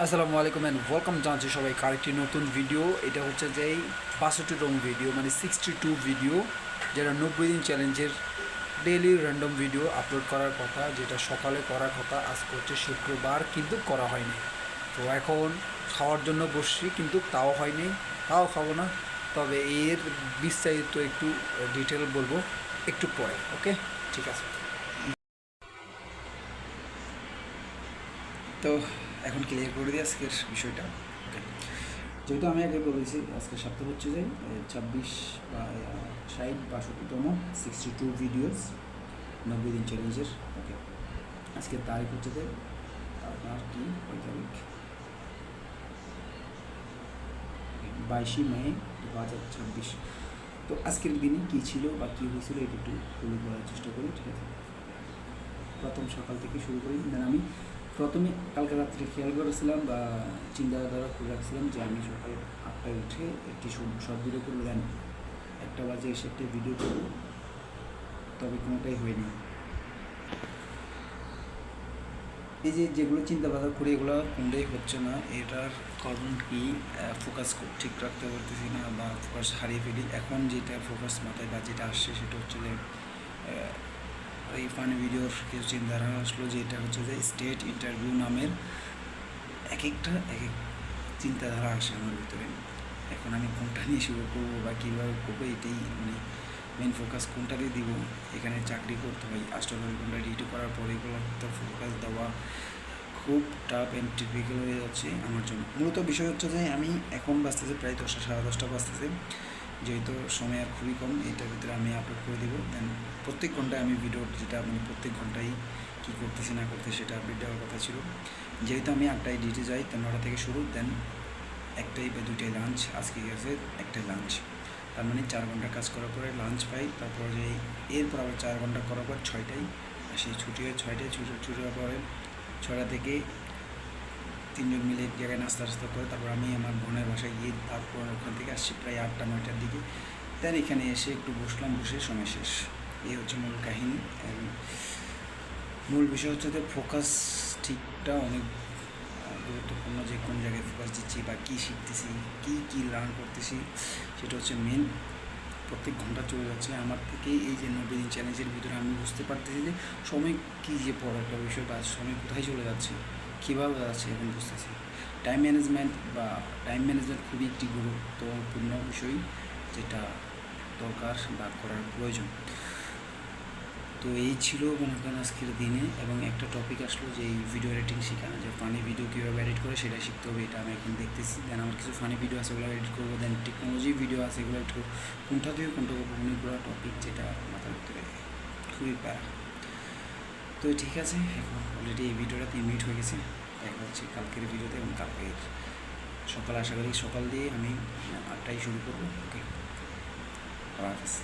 আসসালামু আলাইকুম and welcome জানাচ্ছি সবাইকে আরেকটি নতুন ভিডিও। এটা হচ্ছে যে এই 62তম ভিডিও, মানে 62 ভিডিও, যেটা 90 দিন চ্যালেঞ্জের ডেইলি র্যান্ডম ভিডিও আপলোড করার কথা, যেটা সকালে করার কথা। আজকে হচ্ছে শুক্রবার, কিন্তু করা হয়নি। তো এখন খাওয়ার জন্য বসছি, কিন্তু তাও হয়নি, তাও খাবো না। তবে এর বিস্তারিত একটু ডিটেল বলবো একটু পরে। ওকে, ঠিক আছে। তো এখন ক্লিয়ার করে দিই আজকের বিষয়টা। ওকে, যেহেতু আমি আগে বলেছি আজকে সপ্তাহ হচ্ছে যে 26 বা 60-62তম 62 ভিডিওস 90 দিন চ্যালেঞ্জের। ওকে, আজকের তারিখ হচ্ছে যে আপনার কি ওই তারিখ 22 মে 2026। তো আজকের দিনে কী ছিল বা কী হয়েছিল এটা একটু তুলে ধরার চেষ্টা করি, ঠিক আছে। প্রথম সকাল থেকে শুরু করি। দেন আমি প্রথমে কালকে রাত্রে খেয়াল করেছিলাম বা চিন্তাধারা করে রাখছিলাম যে আমি সকাল 8টায় উঠে একটি শর্ট ভিডিও করবো, দেন 1টা বাজে এসে একটা ভিডিও করবো। তবে কোনোটাই হয়নি। এই যে যেগুলো চিন্তাভাবনা করি এগুলো কোনটাই হচ্ছে না। এটার কারণ কি? ফোকাস ঠিক রাখতে পারতেছি না বা ফোকাস হারিয়ে ফেলি। এখন যেটা ফোকাস মাথায় বা যেটা আসছে সেটা হচ্ছে যে এই ফানি ভিডিওর কিছু চিন্তাধারা আসলো, যে এটা হচ্ছে যে স্টেট ইন্টারভিউ নামের এক একটা এক এক চিন্তাধারা আসে আমার ভিতরে। এখন আমি কোনটা নিয়ে শুরু করবো বা কীভাবে করবো, এটাই মানে মেন ফোকাস কোনটা দিয়ে দিব। এখানে চাকরি করতে হয়, 8 ঘন্টা ডিউটি করার পরে এগুলো ফোকাস দেওয়া খুব টাফ অ্যান্ড টিপিক্যাল হয়ে যাচ্ছে আমার জন্য। মূলত বিষয় হচ্ছে যে আমি এখন বাঁচতেছে প্রায় 10টা 10:30 বাজতেছে। যেহেতু সময় আর খুবই কম, এটার ভিতরে আমি আপলোড করে দেবো। দেন প্রত্যেক ঘন্টায় আমি ভিডিও, যেটা মানে প্রত্যেক ঘন্টায় কী করতেছি না করতেছি সেটা আপডেট দেওয়ার কথা ছিল। যেহেতু আমি 8টায় ডিউটি যাই, তো 9টা থেকে শুরু, দেন 1টায় বা 2টায় লাঞ্চ। আজকে গেছে 1টায় লাঞ্চ, তার মানে 4 ঘন্টা কাজ করার পরে লাঞ্চ পাই। তারপর যে এরপর আবার 4 ঘন্টা করার পর 6টায় আসি, ছুটি হয় 6টায়। ছুটি হওয়ার পরে 6টা থেকে 3জন মিলে এক জায়গায় নাস্তা টাস্তা করে তারপর আমি আমার বোনের বাসায় গিয়ে তারপর ওখান থেকে আসছি প্রায় 8টা 9টার দিকে। দেন এখানে এসে একটু বসলাম, বসে সময় শেষ। এই হচ্ছে মূল কাহিনী। এবং মূল বিষয় হচ্ছে যে ফোকাস ঠিকটা অনেক গুরুত্বপূর্ণ, যে কোন জায়গায় ফোকাস দিচ্ছি বা কী শিখতেছি, কী লার্ন করতেছি, সেটা হচ্ছে মেন। প্রত্যেক ঘন্টা চলে যাচ্ছে আমার থেকে এই যে 90 দিন চ্যালেঞ্জের ভিতরে। আমি বুঝতে পারতেছি যে সময় কী যে বড় একটা বিষয়, বা সময় কোথায় চলে যাচ্ছে, কীভাবে যাচ্ছে এখন বুঝতেছি। টাইম ম্যানেজমেন্ট খুবই একটি গুরুত্বপূর্ণ বিষয়, যেটা দরকার বা করার প্রয়োজন। তো এই ছিল মনে করেন আজকের দিনে। এবং একটা টপিক আসলো যে এই ভিডিও এডিটিং শেখা, যে ফানি ভিডিও কীভাবে এডিট করে সেটা শিখতে হবে। এটা আমি এখন দেখতেছি। দেন আমার কিছু ফানি ভিডিও আছে, ওগুলো এডিট করবো। দেন টেকনোলজি ভিডিও আছে, এগুলো একটু কোনটা থেকে কোনটা করবো, অনেকগুলো টপিক, যেটা মাথার ভিতরে খুবই প্যারা। তো ঠিক আছে, এখন অলরেডি এই ভিডিওটা 3 মিনিট হয়ে গেছে। দেখা হচ্ছে কালকের ভিডিওতে। এবং কালকের সকাল, আশা করি সকাল দিয়ে আমি 8টায় শুরু করবো। ওকে, আল্লাহ হাফেজ।